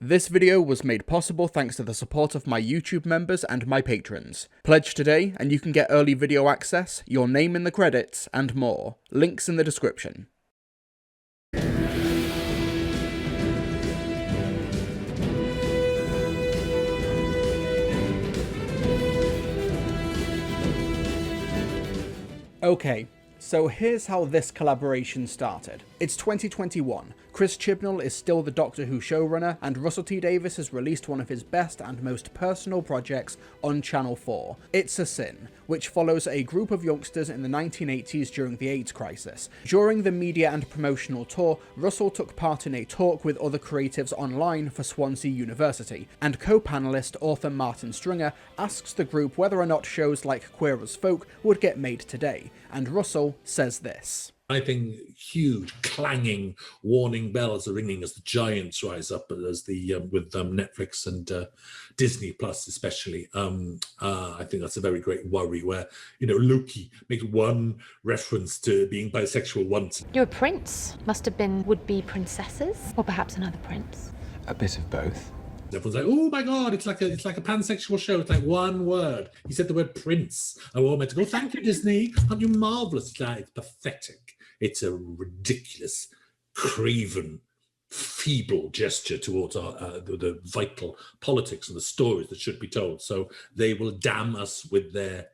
This video was made possible thanks to the support of my YouTube members and my patrons. Pledge today and you can get early video access, your name in the credits, and more. Links in the description. Okay, so here's how this collaboration started. It's 2021, Chris Chibnall is still the Doctor Who showrunner, and Russell T Davies has released one of his best and most personal projects on Channel 4, It's a Sin, which follows a group of youngsters in the 1980s during the AIDS crisis. During the media and promotional tour, Russell took part in a talk with other creatives online for Swansea University, and co-panelist author Martin Stringer asks the group whether or not shows like Queer as Folk would get made today, and Russell says this. I think huge clanging warning bells are ringing as the giants rise up, as the with Netflix and Disney Plus especially. I think that's a very great worry where, you know, Loki makes one reference to being bisexual once. You're a prince. Must have been would-be princesses, or perhaps another prince. A bit of both. Everyone's like, "Oh my God, it's like a pansexual show. It's like one word. He said the word prince." And we're all meant to go, "Thank you, Disney. Aren't you marvelous?" It's like, it's pathetic. It's a ridiculous, craven, feeble gesture towards the vital politics and the stories that should be told. So they will damn us with their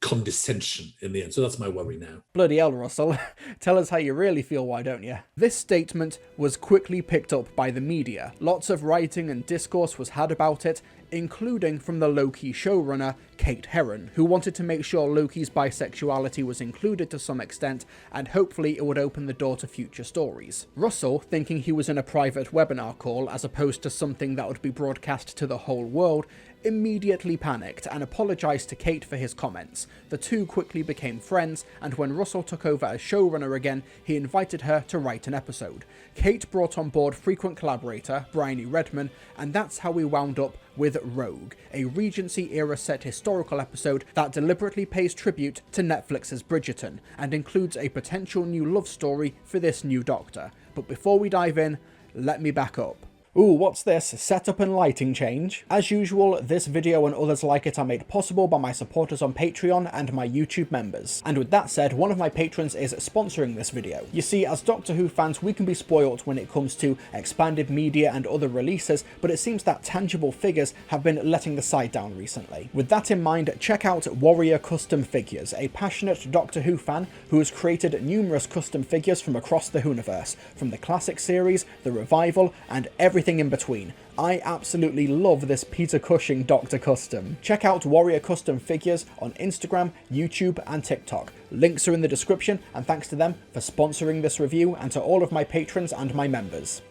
condescension in the end. So that's my worry now. Bloody hell, Russell. Tell us how you really feel, why don't you? This statement was quickly picked up by the media. Lots of writing and discourse was had about it, including from the Loki showrunner, Kate Herron, who wanted to make sure Loki's bisexuality was included to some extent, and hopefully it would open the door to future stories. Russell, thinking he was in a private webinar call as opposed to something that would be broadcast to the whole world, immediately panicked and apologised to Kate for his comments. The two quickly became friends, and when Russell took over as showrunner again, he invited her to write an episode. Kate brought on board frequent collaborator, Bryony Redman, and that's how we wound up with Rogue, a Regency-era set historical episode that deliberately pays tribute to Netflix's Bridgerton, and includes a potential new love story for this new Doctor. But before we dive in, let me back up. Ooh, what's this? Setup and lighting change? As usual, this video and others like it are made possible by my supporters on Patreon and my YouTube members. And with that said, one of my patrons is sponsoring this video. You see, as Doctor Who fans, we can be spoilt when it comes to expanded media and other releases, but it seems that tangible figures have been letting the side down recently. With that in mind, check out Warrior Custom Figures, a passionate Doctor Who fan who has created numerous custom figures from across the Whoniverse, from the classic series, the revival, and everything in between. I absolutely love this Peter Cushing Doctor custom. Check out Warrior Custom Figures on Instagram, YouTube, and TikTok. Links are in the description, and thanks to them for sponsoring this review, and to all of my patrons and my members.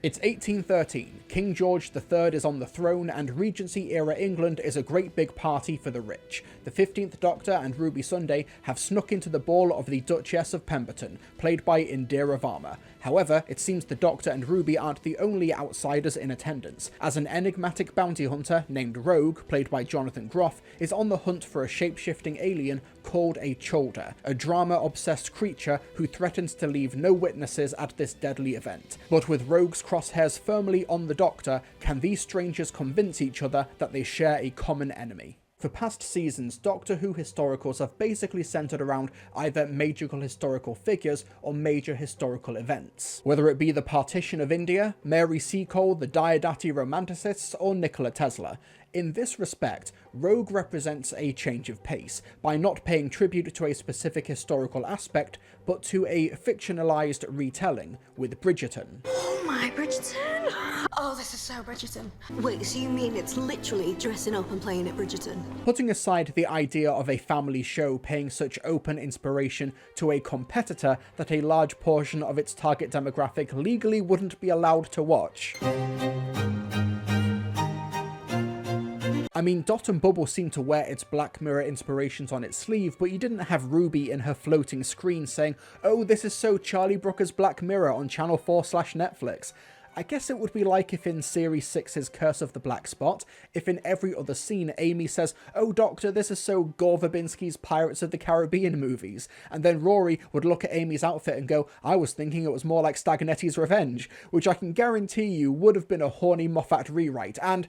It's 1813, King George III is on the throne, and Regency-era England is a great big party for the rich. The 15th Doctor and Ruby Sunday have snuck into the ball of the Duchess of Pemberton, played by Indira Varma. However, it seems the Doctor and Ruby aren't the only outsiders in attendance, as an enigmatic bounty hunter named Rogue, played by Jonathan Groff, is on the hunt for a shape-shifting alien called a Cholder, a drama-obsessed creature who threatens to leave no witnesses at this deadly event. But with Rogue's crosshairs firmly on the Doctor, can these strangers convince each other that they share a common enemy? For past seasons, Doctor Who historicals have basically centred around either magical historical figures or major historical events. Whether it be the partition of India, Mary Seacole, the Diodati Romanticists, or Nikola Tesla. In this respect, Rogue represents a change of pace, by not paying tribute to a specific historical aspect, but to a fictionalised retelling with Bridgerton. Oh my, Bridgerton! Oh, this is so Bridgerton. Wait, so you mean it's literally dressing up and playing at Bridgerton? Putting aside the idea of a family show paying such open inspiration to a competitor that a large portion of its target demographic legally wouldn't be allowed to watch. I mean, Dot and Bubble seemed to wear its Black Mirror inspirations on its sleeve, but you didn't have Ruby in her floating screen saying, "Oh, this is so Charlie Brooker's Black Mirror on Channel 4/Netflix." I guess it would be like if in Series 6's Curse of the Black Spot, if in every other scene Amy says, "Oh Doctor, this is so Gore Verbinski's Pirates of the Caribbean movies," and then Rory would look at Amy's outfit and go, "I was thinking it was more like Staganetti's Revenge," which I can guarantee you would have been a horny Moffat rewrite, and...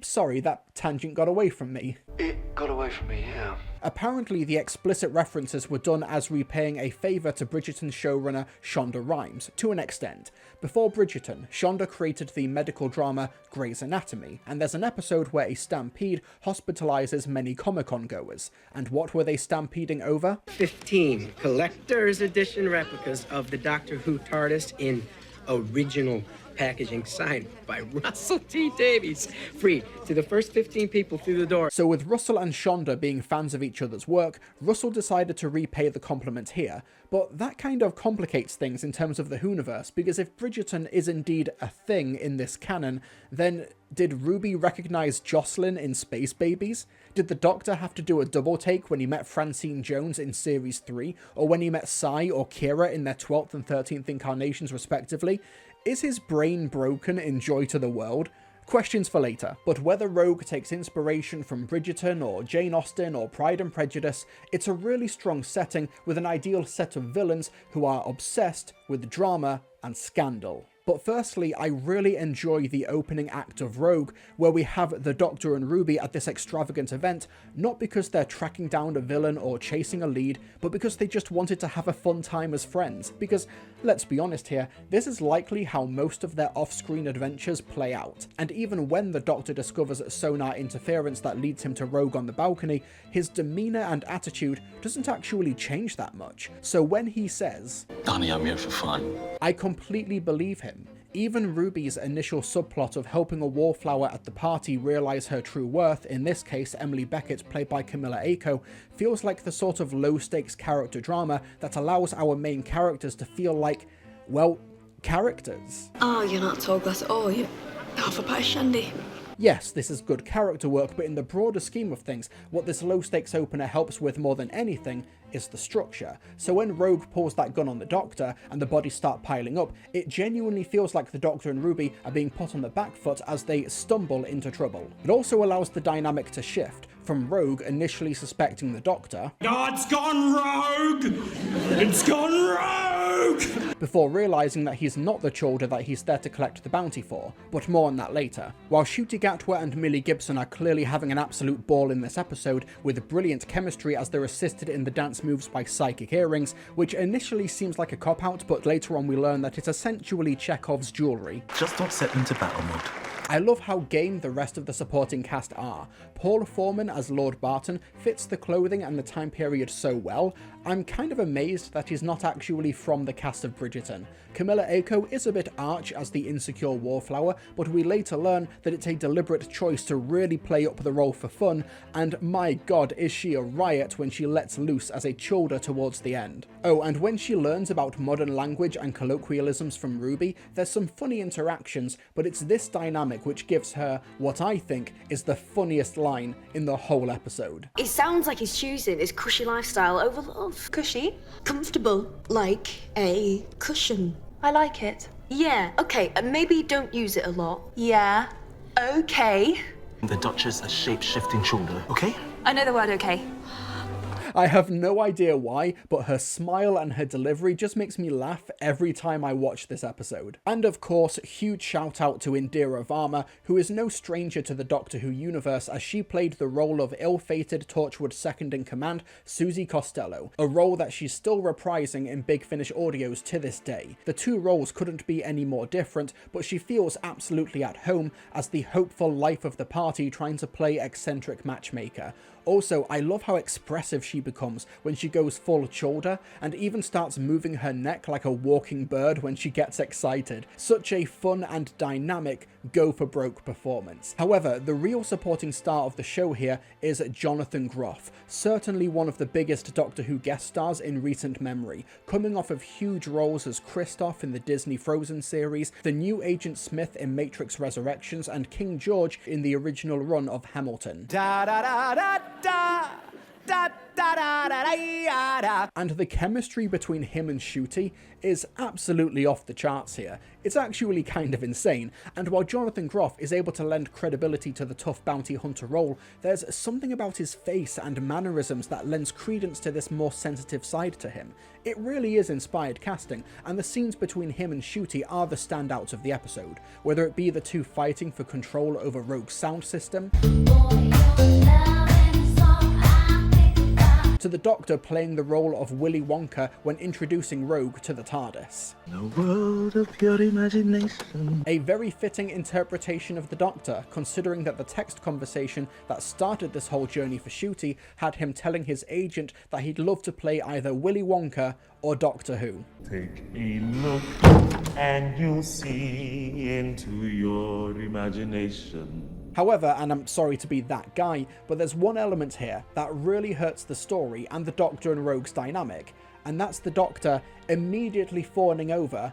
sorry, that tangent got away from me. It got away from me, yeah. Apparently, the explicit references were done as repaying a favour to Bridgerton showrunner Shonda Rhimes, to an extent. Before Bridgerton, Shonda created the medical drama Grey's Anatomy, and there's an episode where a stampede hospitalises many Comic-Con goers. And what were they stampeding over? 15 collector's edition replicas of the Doctor Who TARDIS in original packaging, signed by Russell T Davies, free to the first 15 people through the door. So with Russell and Shonda being fans of each other's work, Russell decided to repay the compliment here, but that kind of complicates things in terms of the Whoniverse, because if Bridgerton is indeed a thing in this canon, then did Ruby recognise Jocelyn in Space Babies? Did the Doctor have to do a double take when he met Francine Jones in Series 3, or when he met Sai or Kira in their 12th and 13th incarnations respectively? Is his brain broken in Joy to the World? Questions for later, but whether Rogue takes inspiration from Bridgerton or Jane Austen or Pride and Prejudice, it's a really strong setting with an ideal set of villains who are obsessed with drama and scandal. But firstly, I really enjoy the opening act of Rogue, where we have the Doctor and Ruby at this extravagant event, not because they're tracking down a villain or chasing a lead, but because they just wanted to have a fun time as friends. Because, let's be honest here, this is likely how most of their off-screen adventures play out. And even when the Doctor discovers sonar interference that leads him to Rogue on the balcony, his demeanour and attitude doesn't actually change that much. So when he says, "Honey, I'm here for fun," I completely believe him. Even Ruby's initial subplot of helping a wallflower at the party realise her true worth, in this case Emily Beckett played by Camilla Aiko, feels like the sort of low-stakes character drama that allows our main characters to feel like, well, characters. Oh, you're not tall glass at all, you're half a pie shandy. Yes, this is good character work, but in the broader scheme of things, what this low-stakes opener helps with more than anything is the structure. So when Rogue pulls that gun on the Doctor and the bodies start piling up, it genuinely feels like the Doctor and Ruby are being put on the back foot as they stumble into trouble. It also allows the dynamic to shift, from Rogue initially suspecting the Doctor, "Oh, it's gone rogue! It's gone rogue!" before realising that he's not the Chulder that he's there to collect the bounty for, but more on that later. While Ncuti Gatwa and Millie Gibson are clearly having an absolute ball in this episode, with brilliant chemistry as they're assisted in the dance moves by psychic earrings, which initially seems like a cop-out, but later on we learn that it's essentially Chekhov's jewellery. Just don't set into battle mode. I love how game the rest of the supporting cast are. Paul Foreman as Lord Barton fits the clothing and the time period so well. I'm kind of amazed that he's not actually from the cast of Bridgerton. Camilla Aiko is a bit arch as the insecure wallflower, but we later learn that it's a deliberate choice to really play up the role for fun, and my god is she a riot when she lets loose as a Chulder towards the end. Oh, and when she learns about modern language and colloquialisms from Ruby, there's some funny interactions, but it's this dynamic which gives her what I think is the funniest line in the whole episode. It sounds like he's choosing his cushy lifestyle over love. Cushy? Comfortable, like a cushion. I like it. Yeah, okay, and maybe don't use it a lot. Yeah. Okay. The Duchess a shape-shifting shoulder, okay? I know the word okay. I have no idea why, but her smile and her delivery just makes me laugh every time I watch this episode. And of course, huge shout out to Indira Varma, who is no stranger to the Doctor Who universe, as she played the role of ill-fated Torchwood's second-in-command, Susie Costello, a role that she's still reprising in Big Finish audios to this day. The two roles couldn't be any more different, but she feels absolutely at home as the hopeful life of the party trying to play eccentric matchmaker. Also, I love how expressive she becomes when she goes full Chulder, and even starts moving her neck like a walking bird when she gets excited. Such a fun and dynamic go-for-broke performance. However, the real supporting star of the show here is Jonathan Groff, certainly one of the biggest Doctor Who guest stars in recent memory, coming off of huge roles as Kristoff in the Disney Frozen series, the new Agent Smith in Matrix Resurrections, and King George in the original run of Hamilton. Da da da da da And the chemistry between him and Ncuti is absolutely off the charts here. It's actually kind of insane, and while Jonathan Groff is able to lend credibility to the tough bounty hunter role, there's something about his face and mannerisms that lends credence to this more sensitive side to him. It really is inspired casting, and the scenes between him and Ncuti are the standouts of the episode, whether it be the two fighting for control over Rogue's sound system, to the Doctor playing the role of Willy Wonka when introducing Rogue to the TARDIS. The world of pure imagination. A very fitting interpretation of the Doctor, considering that the text conversation that started this whole journey for Ncuti had him telling his agent that he'd love to play either Willy Wonka or Doctor Who. Take a look and you'll see into your imagination. However, and I'm sorry to be that guy, but there's one element here that really hurts the story and the Doctor and Rogue's dynamic, and that's the Doctor immediately fawning over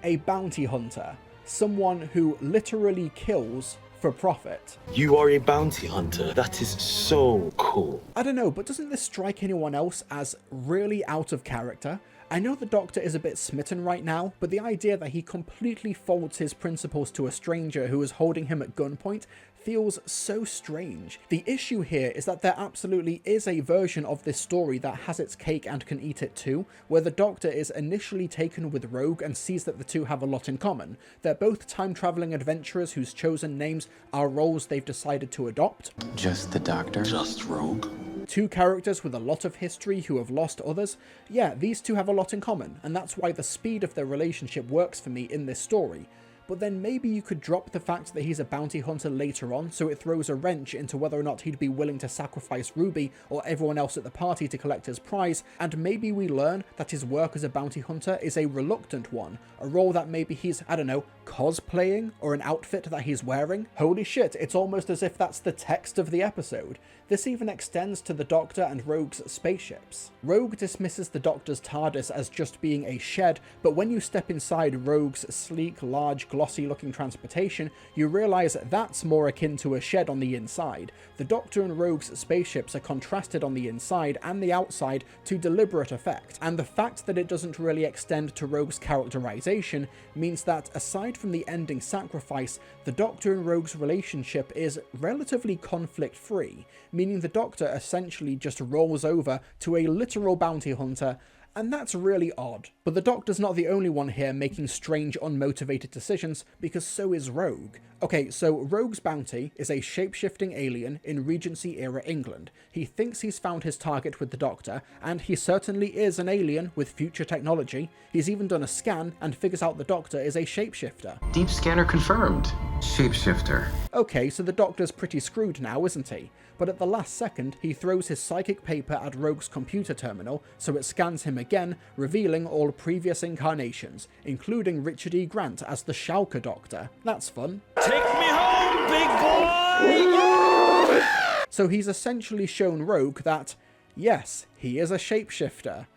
a bounty hunter, someone who literally kills for profit. You are a bounty hunter. That is so cool. I don't know, but doesn't this strike anyone else as really out of character? I know the Doctor is a bit smitten right now, but the idea that he completely folds his principles to a stranger who is holding him at gunpoint feels so strange. The issue here is that there absolutely is a version of this story that has its cake and can eat it too, where the Doctor is initially taken with Rogue and sees that the two have a lot in common. They're both time-travelling adventurers whose chosen names are roles they've decided to adopt. Just the Doctor? Just Rogue? Two characters with a lot of history who have lost others. Yeah, these two have a lot in common, and that's why the speed of their relationship works for me in this story. But then maybe you could drop the fact that he's a bounty hunter later on, so it throws a wrench into whether or not he'd be willing to sacrifice Ruby or everyone else at the party to collect his prize, and maybe we learn that his work as a bounty hunter is a reluctant one, a role that maybe he's, I don't know, cosplaying, or an outfit that he's wearing. Holy shit, it's almost as if that's the text of the episode. This even extends to the Doctor and Rogue's spaceships. Rogue dismisses the Doctor's TARDIS as just being a shed, but when you step inside Rogue's sleek, large, glossy-looking transportation, you realise that's more akin to a shed on the inside. The Doctor and Rogue's spaceships are contrasted on the inside and the outside to deliberate effect, and the fact that it doesn't really extend to Rogue's characterization means that, aside from the ending sacrifice, the Doctor and Rogue's relationship is relatively conflict-free, meaning the Doctor essentially just rolls over to a literal bounty hunter, and that's really odd. But the Doctor's not the only one here making strange, unmotivated decisions, because so is Rogue. Okay, so Rogue's bounty is a shape-shifting alien in Regency-era England. He thinks he's found his target with the Doctor, and he certainly is an alien with future technology. He's even done a scan and figures out the Doctor is a shapeshifter. Deep scanner confirmed. Shapeshifter. Okay, so the Doctor's pretty screwed now, isn't he? But at the last second, he throws his psychic paper at Rogue's computer terminal, so it scans him again, revealing all previous incarnations, including Richard E. Grant as the Schalke Doctor. That's fun. Take me home, big boy! So he's essentially shown Rogue that, yes, he is a shapeshifter.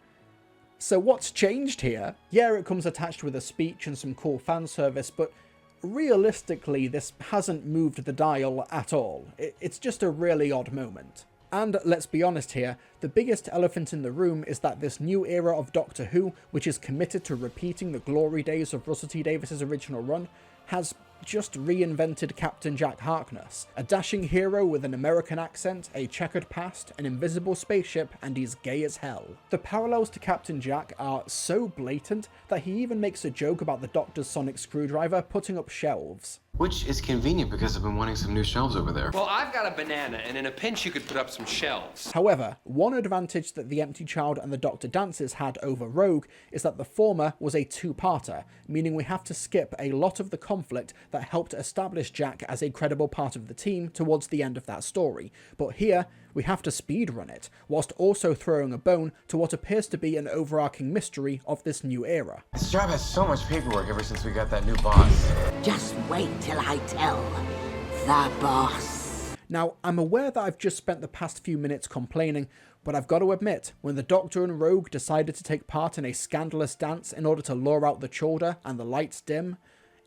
So what's changed here? Yeah, it comes attached with a speech and some cool fan service, but realistically, this hasn't moved the dial at all. It's just a really odd moment. And let's be honest here, the biggest elephant in the room is that this new era of Doctor Who, which is committed to repeating the glory days of Russell T Davies' original run, has just reinvented Captain Jack Harkness, a dashing hero with an American accent, a checkered past, an invisible spaceship, and he's gay as hell. The parallels to Captain Jack are so blatant that he even makes a joke about the Doctor's sonic screwdriver putting up shelves. Which is convenient because I've been wanting some new shelves over there. Well, I've got a banana, and in a pinch you could put up some shelves. However, one advantage that the Empty Child and the Doctor Dances had over Rogue is that the former was a two-parter, meaning we have to skip a lot of the conflict that helped establish Jack as a credible part of the team towards the end of that story. But here, we have to speedrun it, whilst also throwing a bone to what appears to be an overarching mystery of this new era. This job has so much paperwork ever since we got that new boss. Just wait till I tell the boss. Now, I'm aware that I've just spent the past few minutes complaining, but I've got to admit, when the Doctor and Rogue decided to take part in a scandalous dance in order to lure out the Chulder and the lights dim,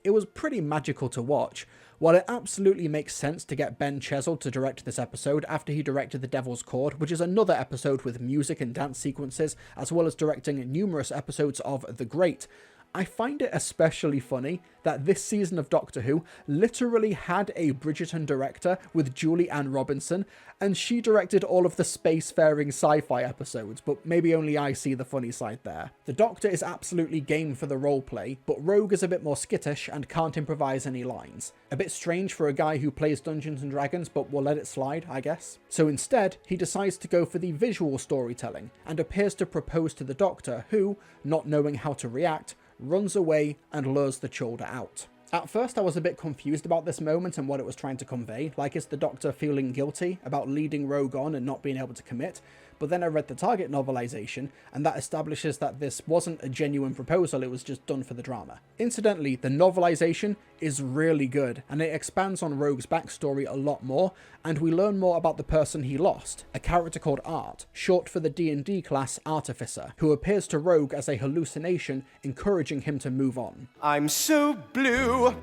it was pretty magical to watch. While it absolutely makes sense to get Ben Chesil to direct this episode after he directed The Devil's Chord, which is another episode with music and dance sequences, as well as directing numerous episodes of The Great, I find it especially funny that this season of Doctor Who literally had a Bridgerton director with Julie Ann Robinson, and she directed all of the spacefaring sci-fi episodes, but maybe only I see the funny side there. The Doctor is absolutely game for the roleplay, but Rogue is a bit more skittish and can't improvise any lines. A bit strange for a guy who plays Dungeons and Dragons, but we'll let it slide, I guess. So instead, he decides to go for the visual storytelling, and appears to propose to the Doctor, who, not knowing how to react, runs away and lures the children out. At first I was a bit confused about this moment and what it was trying to convey, like is the Doctor feeling guilty about leading Rogue on and not being able to commit, but then I read the Target novelization, and that establishes that this wasn't a genuine proposal, it was just done for the drama. Incidentally, the novelization is really good, and it expands on Rogue's backstory a lot more, and we learn more about the person he lost, a character called Art, short for the D&D class Artificer, who appears to Rogue as a hallucination, encouraging him to move on. I'm so blue!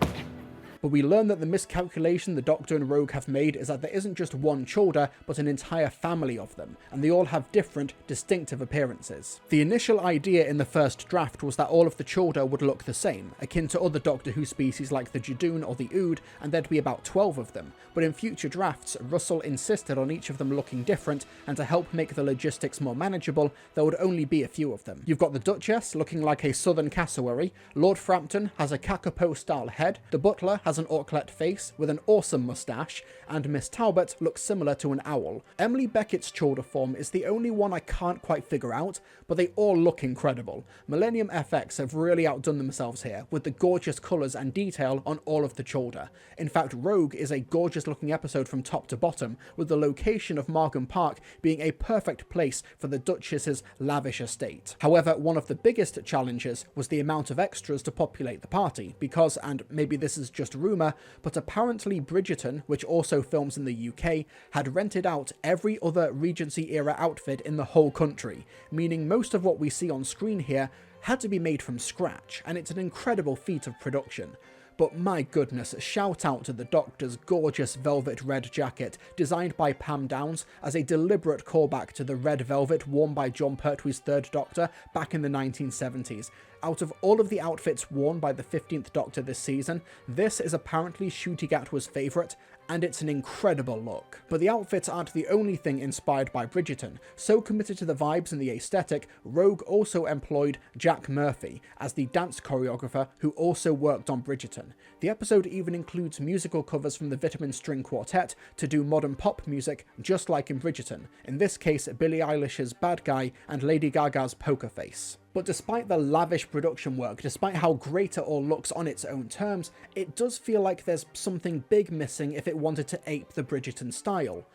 But we learn that the miscalculation the Doctor and Rogue have made is that there isn't just one Chulda, but an entire family of them, and they all have different, distinctive appearances. The initial idea in the first draft was that all of the Chulda would look the same, akin to other Doctor Who species like the Judoon or the Ood, and there'd be about 12 of them, but in future drafts, Russell insisted on each of them looking different, and to help make the logistics more manageable, there would only be a few of them. You've got the Duchess looking like a southern cassowary, Lord Frampton has a Kakapo-style head, the Butler has an Orklet face with an awesome moustache, and Miss Talbot looks similar to an owl. Emily Beckett's Chulda form is the only one I can't quite figure out, but they all look incredible. Millennium FX have really outdone themselves here, with the gorgeous colours and detail on all of the Chulda. In fact, Rogue is a gorgeous looking episode from top to bottom, with the location of Margam Park being a perfect place for the Duchess's lavish estate. However, one of the biggest challenges was the amount of extras to populate the party, because, and maybe this is just rumour, but apparently Bridgerton, which also films in the UK, had rented out every other Regency-era outfit in the whole country, meaning most of what we see on screen here had to be made from scratch, and it's an incredible feat of production. But my goodness, shout out to the Doctor's gorgeous velvet red jacket, designed by Pam Downes as a deliberate callback to the red velvet worn by John Pertwee's third Doctor back in the 1970s. Out of all of the outfits worn by the 15th Doctor this season, this is apparently Ncuti Gatwa's favourite, and it's an incredible look. But the outfits aren't the only thing inspired by Bridgerton. So committed to the vibes and the aesthetic, Rogue also employed Jack Murphy as the dance choreographer who also worked on Bridgerton. The episode even includes musical covers from the Vitamin String Quartet to do modern pop music just like in Bridgerton, in this case Billie Eilish's Bad Guy and Lady Gaga's Poker Face. But despite the lavish production work, despite how great it all looks on its own terms, it does feel like there's something big missing if it wanted to ape the Bridgerton style.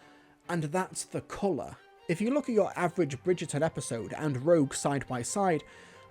And that's the colour. If you look at your average Bridgerton episode and Rogue side by side,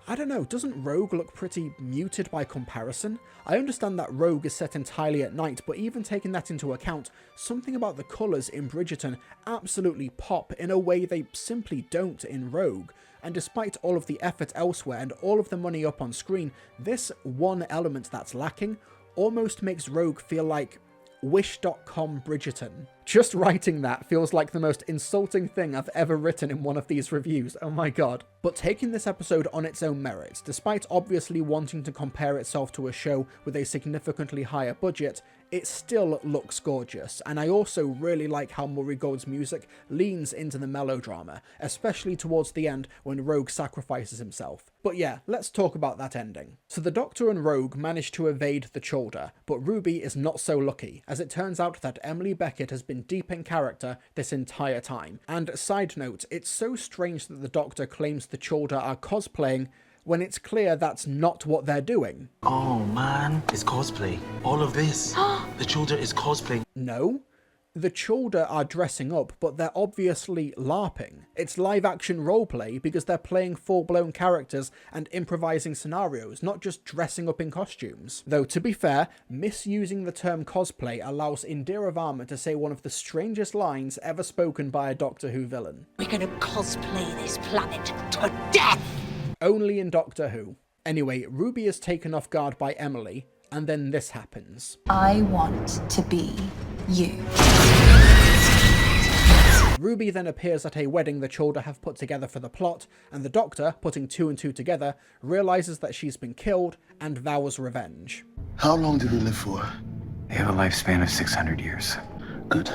I don't know, doesn't Rogue look pretty muted by comparison? I understand that Rogue is set entirely at night, but even taking that into account, something about the colours in Bridgerton absolutely pop in a way they simply don't in Rogue. And despite all of the effort elsewhere and all of the money up on screen, this one element that's lacking almost makes Rogue feel like Wish.com Bridgerton. Just writing that feels like the most insulting thing I've ever written in one of these reviews, oh my god. But taking this episode on its own merits, despite obviously wanting to compare itself to a show with a significantly higher budget, it still looks gorgeous, and I also really like how Murray Gold's music leans into the melodrama, especially towards the end when Rogue sacrifices himself. But yeah, let's talk about that ending. So the Doctor and Rogue manage to evade the Chulda, but Ruby is not so lucky, as it turns out that Emily Beckett has been deep in character this entire time. And side note, it's so strange that the Doctor claims the Chulda are cosplaying when it's clear that's not what they're doing. Oh man, it's cosplay. All of this. The Chulda is cosplaying. No. The Chulda are dressing up, but they're obviously LARPing. It's live-action roleplay because they're playing full-blown characters and improvising scenarios, not just dressing up in costumes. Though, to be fair, misusing the term cosplay allows Indira Varma to say one of the strangest lines ever spoken by a Doctor Who villain. We're gonna cosplay this planet to death! Only in Doctor Who. Anyway, Ruby is taken off guard by Emily, And then this happens. I want to be you. Ruby then appears at a wedding the Children have put together for the plot, and the Doctor, putting 2 and 2 together, realizes that she's been killed and vows revenge. How long did we live for? They have a lifespan of 600 years. Good.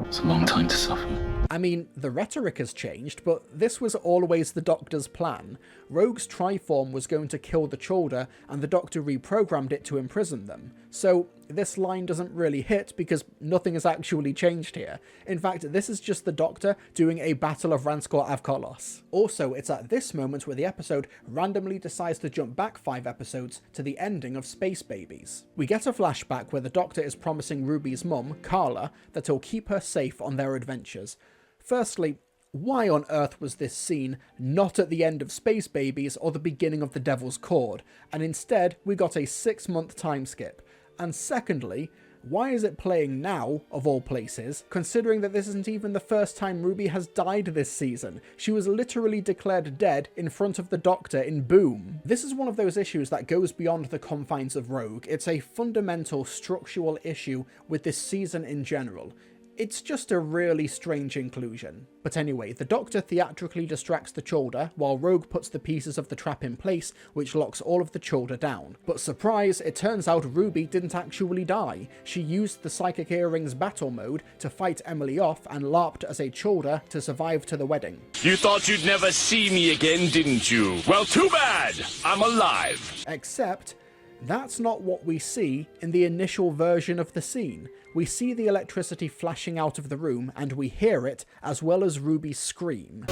It's a long time to suffer. I mean, the rhetoric has changed, but this was always the Doctor's plan. Rogue's Triform was going to kill the Children, and the Doctor reprogrammed it to imprison them. So this line doesn't really hit because nothing has actually changed here. In fact, this is just the Doctor doing a Battle of Ranskor Avkolos. Also, it's at this moment where the episode randomly decides to jump back 5 episodes to the ending of Space Babies. We get a flashback where the Doctor is promising Ruby's mum, Carla, that he'll keep her safe on their adventures. Firstly, why on earth was this scene not at the end of Space Babies or the beginning of The Devil's Cord, and instead we got a 6-month time skip? And secondly, why is it playing now, of all places, considering that this isn't even the first time Ruby has died this season? She was literally declared dead in front of the Doctor in Boom. This is one of those issues that goes beyond the confines of Rogue. It's a fundamental structural issue with this season in general. It's just a really strange inclusion. But anyway, the Doctor theatrically distracts the Children, while Rogue puts the pieces of the trap in place, which locks all of the Children down. But surprise, it turns out Ruby didn't actually die. She used the Psychic Earrings battle mode to fight Emily off and LARPed as a Children to survive to the wedding. You thought you'd never see me again, didn't you? Well, too bad! I'm alive! Except, that's not what we see in the initial version of the scene. We see the electricity flashing out of the room, and we hear it, as well as Ruby scream.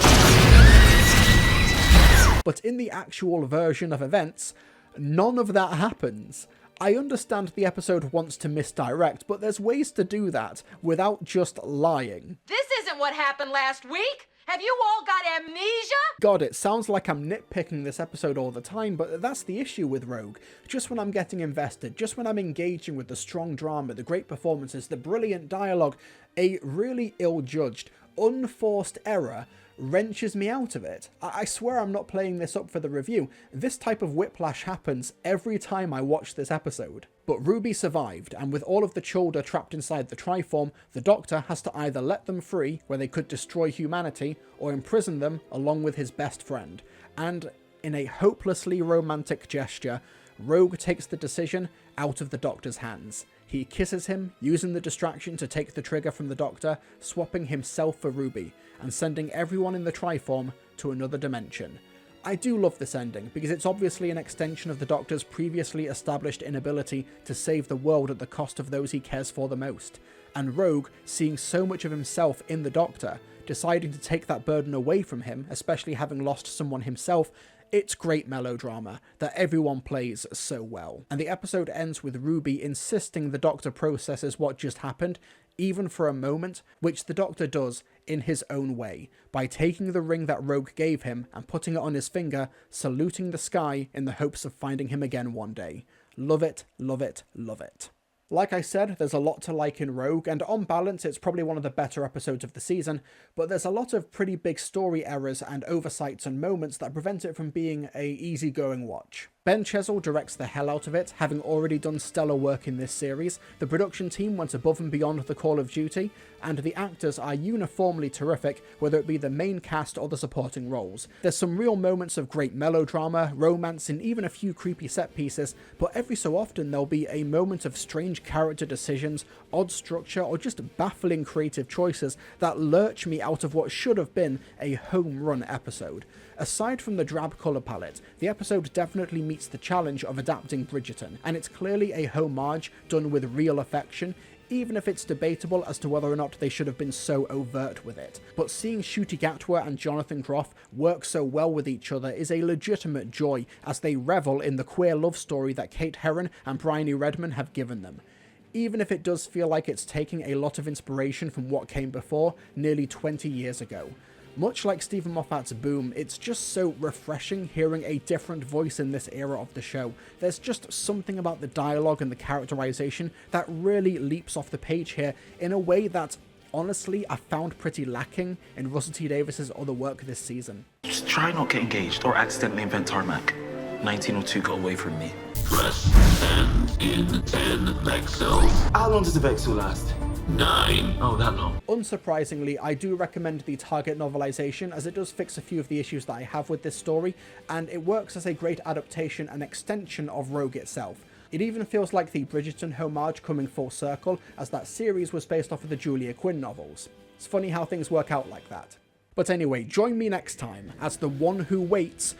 But in the actual version of events, none of that happens. I understand the episode wants to misdirect, but there's ways to do that without just lying. This isn't what happened last week! Have you all got amnesia? God, it sounds like I'm nitpicking this episode all the time, but that's the issue with Rogue. Just when I'm getting invested, just when I'm engaging with the strong drama, the great performances, the brilliant dialogue, a really ill-judged, unforced error wrenches me out of it. I swear I'm not playing this up for the review. This type of whiplash happens every time I watch this episode. But Ruby survived, and with all of the Children trapped inside the Triform, the Doctor has to either let them free, where they could destroy humanity, or imprison them along with his best friend. And in a hopelessly romantic gesture, Rogue takes the decision out of the Doctor's hands. He kisses him, using the distraction to take the trigger from the Doctor, swapping himself for Ruby, and sending everyone in the Triform to another dimension. I do love this ending, because it's obviously an extension of the Doctor's previously established inability to save the world at the cost of those he cares for the most, and Rogue, seeing so much of himself in the Doctor, deciding to take that burden away from him, especially having lost someone himself. It's great melodrama that everyone plays so well. And the episode ends with Ruby insisting the Doctor processes what just happened, even for a moment, which the Doctor does in his own way, by taking the ring that Rogue gave him and putting it on his finger, saluting the sky in the hopes of finding him again one day. Love it, love it, love it. Like I said, there's a lot to like in Rogue, and on balance it's probably one of the better episodes of the season, but there's a lot of pretty big story errors and oversights and moments that prevent it from being a easygoing watch. Ben Chesil directs the hell out of it, having already done stellar work in this series. The production team went above and beyond the Call of Duty, and the actors are uniformly terrific, whether it be the main cast or the supporting roles. There's some real moments of great melodrama, romance, and even a few creepy set pieces, but every so often there'll be a moment of strange character decisions, odd structure, or just baffling creative choices that lurch me out of what should have been a home run episode. Aside from the drab colour palette, the episode definitely meets the challenge of adapting Bridgerton, and it's clearly a homage done with real affection, even if it's debatable as to whether or not they should have been so overt with it. But seeing Ncuti Gatwa and Jonathan Groff work so well with each other is a legitimate joy as they revel in the queer love story that Kate Herron and Bryony Redman have given them. Even if it does feel like it's taking a lot of inspiration from what came before, nearly 20 years ago. Much like Stephen Moffat's Boom, it's just so refreshing hearing a different voice in this era of the show. There's just something about the dialogue and the characterization that really leaps off the page here in a way that, honestly, I found pretty lacking in Russell T Davies's other work this season. Just try not get engaged or accidentally invent tarmac. 1902 got away from me. And in 10 Vexels. How long does the Vexel last? 9. Oh, that long. Unsurprisingly, I do recommend the Target novelization, as it does fix a few of the issues that I have with this story, and it works as a great adaptation and extension of Rogue itself. It even feels like the Bridgerton homage coming full circle, as that series was based off of the Julia Quinn novels. It's funny how things work out like that. But anyway, join me next time as the one who waits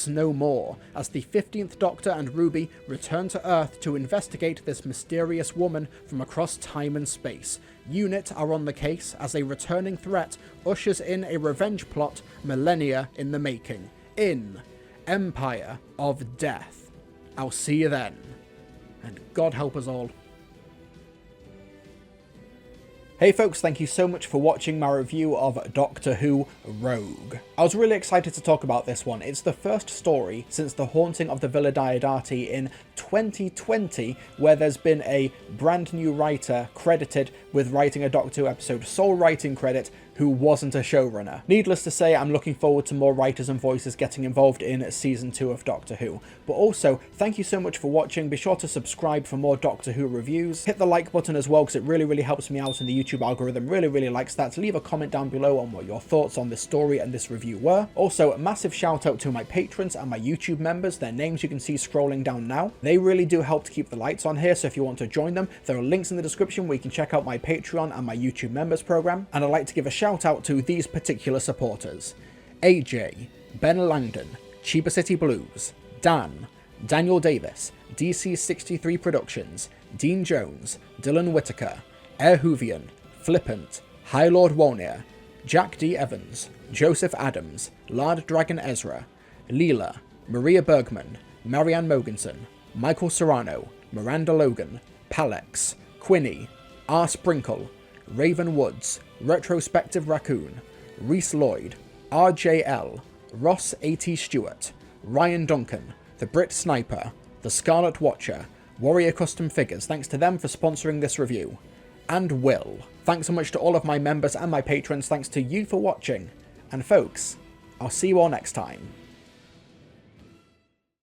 no more, as the 15th Doctor and Ruby return to Earth to investigate this mysterious woman from across time and space. UNIT are on the case as a returning threat ushers in a revenge plot millennia in the making, in Empire of Death. I'll see you then, and God help us all. Hey folks, thank you so much for watching my review of Doctor Who Rogue. I was really excited to talk about this one. It's the first story since The Haunting of the Villa Diodati in 2020 where there's been a brand new writer credited with writing a Doctor Who episode, sole writing credit, who wasn't a showrunner. Needless to say, I'm looking forward to more writers and voices getting involved in Season 2 of Doctor Who. But also, thank you so much for watching. Be sure to subscribe for more Doctor Who reviews. Hit the like button as well, because it really helps me out, and the YouTube algorithm really likes that. Leave a comment down below on what your thoughts on this story and this review were. Also, a massive shout out to my patrons and my YouTube members. Their names you can see scrolling down now. They really do help to keep the lights on here, so if you want to join them, there are links in the description where you can check out my Patreon and my YouTube members program. And I'd like to give a shout out to these particular supporters: AJ, Ben Langdon, Chiba City Blues, Dan, Daniel Davis, DC63 Productions, Dean Jones, Dylan Whitaker, Air Hoovian, Flippant, High Lord Wolnir, Jack D. Evans, Joseph Adams, Lard Dragon Ezra, Leela, Maria Bergman, Marianne Mogensen, Michael Serrano, Miranda Logan, Palex, Quinny, R. Sprinkle, Raven Woods, Retrospective Raccoon, Reese Lloyd, RJL, Ross A.T. Stewart, Ryan Duncan, The Brit Sniper, The Scarlet Watcher, Warrior Custom Figures, thanks to them for sponsoring this review, and Will. Thanks so much to all of my members and my patrons, thanks to you for watching, and folks, I'll see you all next time.